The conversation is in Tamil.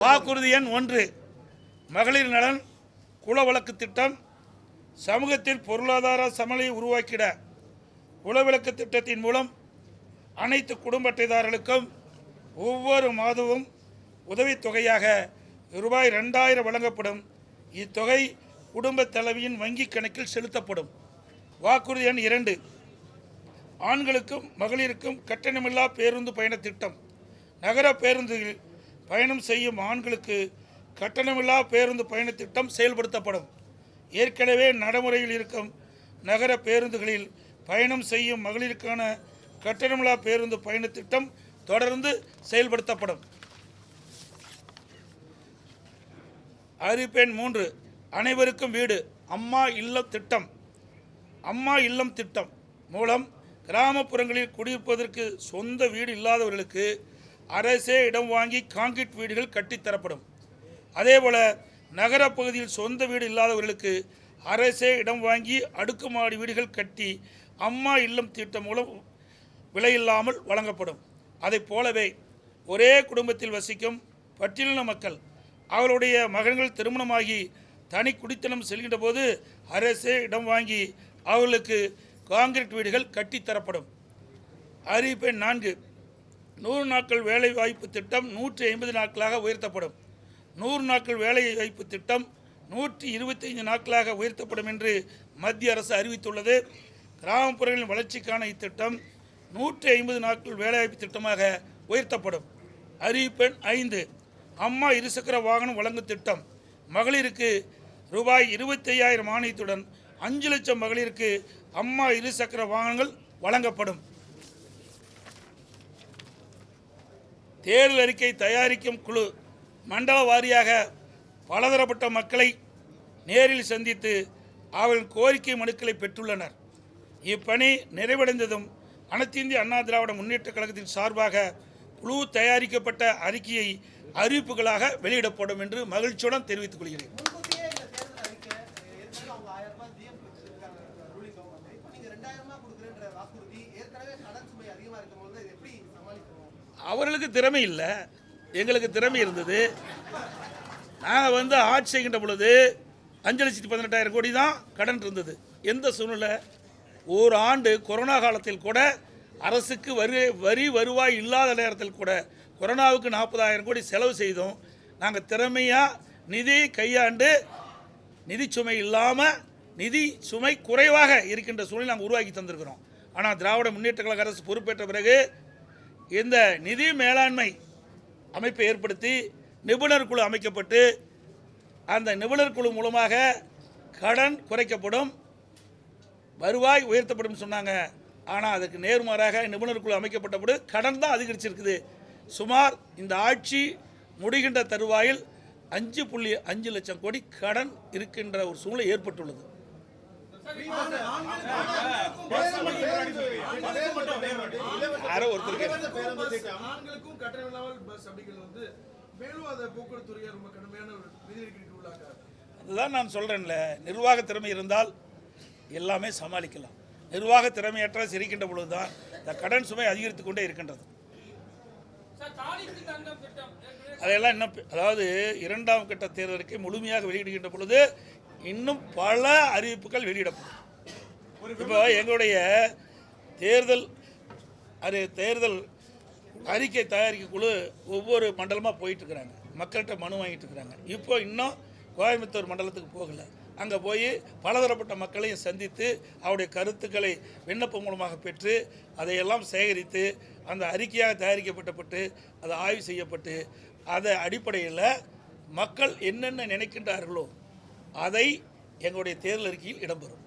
வாக்குறுதி எண் 1 மகளிர் நலன் குல வழக்கு திட்டம். சமூகத்தில் பொருளாதார சமநிலையை உருவாக்கிட குலவிளக்கு திட்டத்தின் மூலம் அனைத்து குடும்ப அட்டைதாரர்களுக்கும் ஒவ்வொரு மாதமும் உதவித்தொகையாக ரூபாய் 2000 வழங்கப்படும். இத்தொகை குடும்ப தலைவியின் வங்கி கணக்கில் செலுத்தப்படும். வாக்குறுதி எண் 2 ஆண்களுக்கும் மகளிருக்கும் கட்டணமில்லா பேருந்து பயண திட்டம். நகர பேருந்துகளில் பயணம் செய்யும் ஆண்களுக்கு கட்டணமில்லா பேருந்து பயண திட்டம் செயல்படுத்தப்படும். ஏற்கனவே நடைமுறையில் இருக்கும் நகர பேருந்துகளில் பயணம் செய்யும் மகளிருக்கான கட்டணமில்லா பேருந்து பயண திட்டம் தொடர்ந்து செயல்படுத்தப்படும். அறிவிப்பெண் 3 அனைவருக்கும் வீடு அம்மா இல்லம் திட்டம். அம்மா இல்லம் திட்டம் மூலம் கிராமப்புறங்களில் குடியிருப்பதற்கு சொந்த வீடு இல்லாதவர்களுக்கு அரசே இடம் வாங்கி கான்கிரீட் வீடுகள் கட்டித்தரப்படும். அதேபோல் நகரப்பகுதியில் சொந்த வீடு இல்லாதவர்களுக்கு அரசே இடம் வாங்கி அடுக்குமாடி வீடுகள் கட்டி அம்மா இல்லம் திட்டம் மூலம் விலையில்லாமல் வழங்கப்படும். அதை போலவே ஒரே குடும்பத்தில் வசிக்கும் பட்டியலின மக்கள் அவர்களுடைய மகன்கள் திருமணமாகி தனி குடித்தனம் செல்கின்ற போது அரசே இடம் வாங்கி அவர்களுக்கு கான்கிரீட் வீடுகள் கட்டித்தரப்படும். அறிவிப்பெண் 4 100 நாட்கள் வேலை வாய்ப்பு திட்டம் 150 நாட்களாக உயர்த்தப்படும். 100 நாட்கள் வேலை வாய்ப்பு திட்டம் 125 நாட்களாக உயர்த்தப்படும் என்று மத்திய அரசு அறிவித்துள்ளது. கிராமப்புறங்களின் வளர்ச்சிக்கான இத்திட்டம் 150 நாட்கள் வேலைவாய்ப்பு திட்டமாக உயர்த்தப்படும். அறிவிப்பெண் 5 அம்மா இருசக்கர வாகனம் வழங்கும் திட்டம். மகளிருக்கு ரூபாய் 25,000 மானியத்துடன் 5 லட்சம் மகளிருக்கு அம்மா இருசக்கர வாகனங்கள் வழங்கப்படும். தேர்தல் அறிக்கை தயாரிக்கும் குழு மண்டல வாரியாக பலதரப்பட்ட மக்களை நேரில் சந்தித்து அவர்களின் கோரிக்கை மனுக்களை பெற்றுள்ளனர். இப்பணி நிறைவடைந்ததும் அனைத்து இந்திய அண்ணா திராவிட முன்னேற்ற கழகத்தின் சார்பாக குழு தயாரிக்கப்பட்ட அறிக்கையை அறிவிப்புகளாக வெளியிடப்படும் என்று மகிழ்ச்சியுடன் தெரிவித்துக் கொள்கிறேன். அவர்களுக்கு திறமை இல்லை, எங்களுக்கு திறமை இருந்தது. நாங்கள் ஆட்சி செய்கின்ற பொழுது 5,18,000 கோடி தான் கடன் இருந்தது. எந்த சூழ்நிலை ஒரு ஆண்டு கொரோனா காலத்தில் கூட அரசுக்கு வரி வருவாய் இல்லாத நேரத்தில் கூட கொரோனாவுக்கு 40,000 கோடி செலவு செய்தோம். நாங்கள் திறமையாக நிதி கையாண்டு நிதி சுமை இல்லாமல் நிதி சுமை குறைவாக இருக்கின்ற சூழ்நிலை நாங்கள் உருவாக்கி தந்திருக்கிறோம். ஆனால் திராவிட முன்னேற்ற கழக அரசு பொறுப்பேற்ற பிறகு இந்த நிதி மேலாண்மை அமைப்பை ஏற்படுத்தி நிபுணர் குழு அமைக்கப்பட்டு அந்த நிபுணர் குழு மூலமாக கடன் குறைக்கப்படும், வருவாய் உயர்த்தப்படும் சொன்னாங்க. ஆனால் அதுக்கு நேர்மாறாக நிபுணர் குழு அமைக்கப்பட்டபோது கடன் தான் அதிகரிச்சிருக்குது. சுமார் இந்த ஆட்சி முடிகின்ற தருவாயில் 5.5 லட்சம் கோடி கடன் இருக்கின்ற ஒரு சூழ்நிலை ஏற்பட்டுள்ளது. அதுதான் நான் சொல்றேன்ல, நிர்வாக திறமை இருந்தால் எல்லாமே சமாளிக்கலாம். நிர்வாக திறமையற்ற சிரிக்கின்ற பொழுதுதான் இந்த கடன் சுமை அதிகரித்துக் கொண்டே இருக்கின்றது. அதையெல்லாம் இன்னும் அதாவது 2ஆம் கட்ட தேர்தலுக்கு முழுமையாக வெளியிடுகின்ற பொழுது இன்னும் பல அறிவிப்புகள் வெளியிடப்படும். இப்போ எங்களுடைய தேர்தல் அறிக்கை தயாரிக்க குழு ஒவ்வொரு மண்டலமாக போயிட்டுருக்குறாங்க, மக்கள்கிட்ட மனு வாங்கிட்டு இருக்கிறாங்க. இப்போ இன்னும் கோயம்புத்தூர் மண்டலத்துக்கு போகலை. அங்கே போய் பலதரப்பட்ட மக்களையும் சந்தித்து அவருடைய கருத்துக்களை விண்ணப்பம் மூலமாக பெற்று அதையெல்லாம் சேகரித்து அந்த அறிக்கையாக தயாரிக்கப்பட்டு அது ஆய்வு செய்யப்பட்டு அதை அடிப்படையில் மக்கள் என்னென்ன நினைக்கின்றார்களோ அதை எங்களுடைய தேர்தல் அறிக்கையில் இடம்பெறும்.